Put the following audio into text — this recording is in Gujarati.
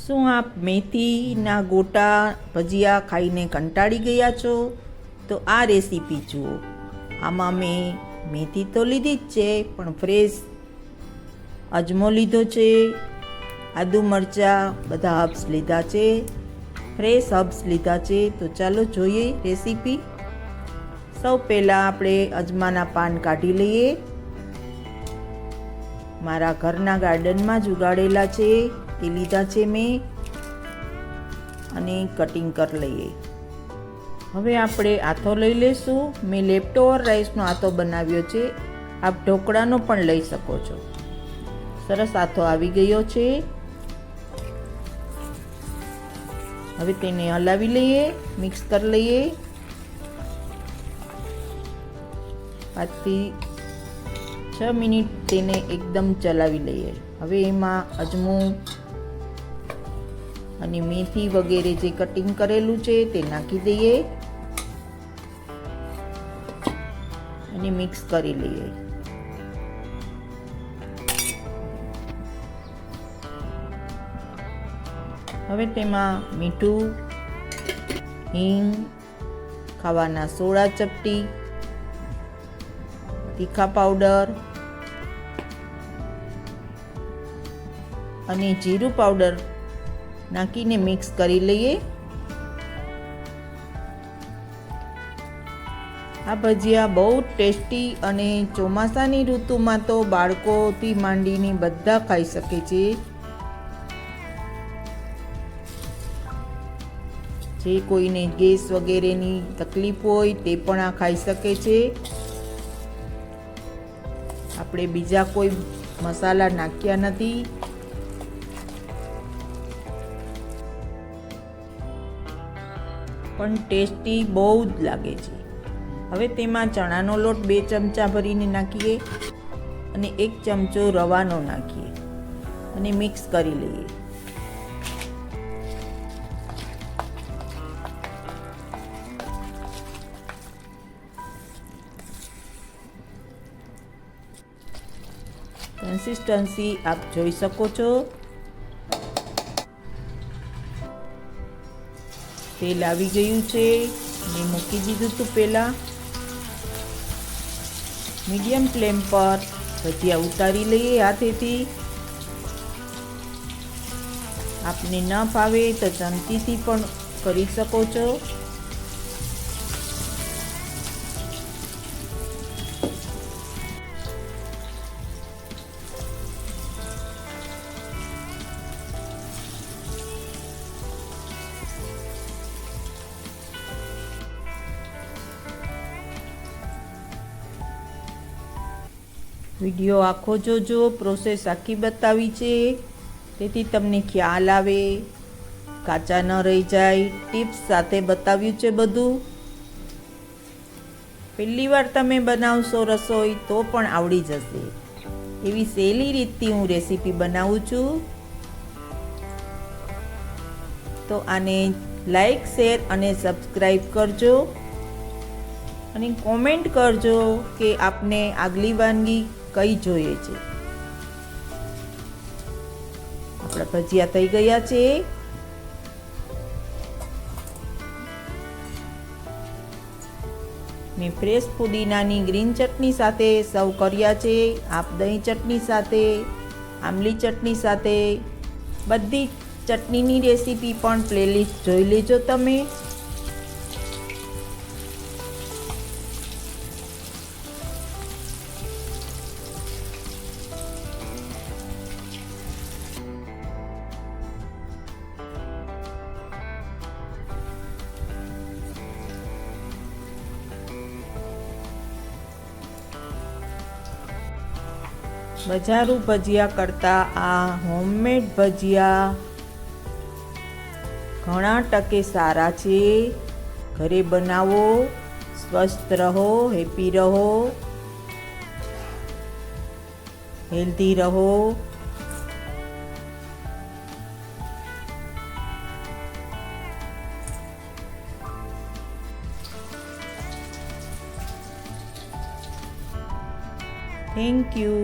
શું આપ મેથીના ગોટા ભજીયા ખાઈને કંટાળી ગયા છો? તો આ રેસીપી જુઓ. આમાં મેં મેથી તો લીધી જ છે, પણ ફ્રેશ અજમો લીધો છે, આદુ મરચાં બધા હર્બ્સ લીધા છે, ફ્રેશ હર્બ્સ લીધા છે. તો ચાલો જોઈએ રેસીપી. સૌ પહેલાં આપણે અજમાના પાન કાઢી લઈએ. મારા ઘરના ગાર્ડનમાં જ ઉગાડેલા છે તે લીધા છે મેં, અને કટિંગ કરી લઈએ. હવે આપણે આથો લઈ લઈશું. મેં લેફ્ટઓવર રાઈસનો આથો બનાવ્યો છે. આપ ઢોકળાનો પણ લઈ શકો છો. સરસ આથો આવી ગયો છે. હવે તેને હલાવી લઈએ, મિક્સ કરી લઈએ. 5 થી 6 મિનિટ તેને એકદમ ચલાવી લઈએ. હવે એમાં અજમો અને મેથી વગેરે જે કટિંગ કરેલું છે તે નાખી દઈએ અને મિક્સ કરી લઈએ. હવે તેમાં મીઠું, હિંગ, ખાવાના સોડા ચપટી, તીખા પાવડર અને જીરું પાવડર નાખીને મિક્સ કરી લઈએ. આ ભજીયા બહુ ટેસ્ટી અને ચોમાસાની ઋતુમાં તો બાળકોથી માંડીને બધા ખાઈ શકે છે. જે કોઈને ગેસ વગેરેની તકલીફ હોય તે પણ આ ખાઈ શકે છે. આપણે બીજા કોઈ મસાલા નાખ્યા નથી. પણ ટેસ્ટી બહુ જ લાગે છે. હવે તેમાં ચણાનો લોટ 2 ચમચા ભરીને નાખીએ અને 1 ચમચો રવાનો નાખીએ અને મિક્સ કરી લઈએ. કન્સિસ્ટન્સી આપ જોઈ શકો છો. તેલ આવી ગયું છે. મેં મૂકી દીધું હતું પહેલાં. મીડિયમ ફ્લેમ પર ભજીયા ઉતારી લઈએ હાથેથી. આપને ન ફાવે તો ચમચીથી પણ કરી શકો છો. વિડીયો આખો જોજો. પ્રોસેસ આખી બતાવી છે, તેથી તમને ખ્યાલ આવે, કાચા ન રહી જાય. ટિપ્સ સાથે બતાવ્યું છે બધું. પહેલી વાર તમે બનાવશો રસોઈ તો પણ આવડી જશે. એવી સહેલી રીતથી હું રેસીપી બનાવું છું. તો આને લાઈક, શેર અને સબસ્ક્રાઈબ કરજો અને કોમેન્ટ કરજો કે આપને આગલી વાનગી કઈ જોઈએ છે. આપણા ભજીયા થઈ ગયા છે. મેં ફ્રેશ પુદીનાની ગ્રીન ચટણી સાથે સર્વ કર્યા છે. આપ દહીં ચટણી સાથે, આમલી ચટણી સાથે, બધી ચટણીની રેસીપી પણ પ્લેલિસ્ટ જોઈ લેજો તમે. બજારું ભજીયા કરતાં આ હોમમેડ ભજીયા ઘણા ટકે સારા છે. ઘરે બનાવો, સ્વસ્થ રહો, હેપી રહો, હેલ્ધી રહો. Thank you.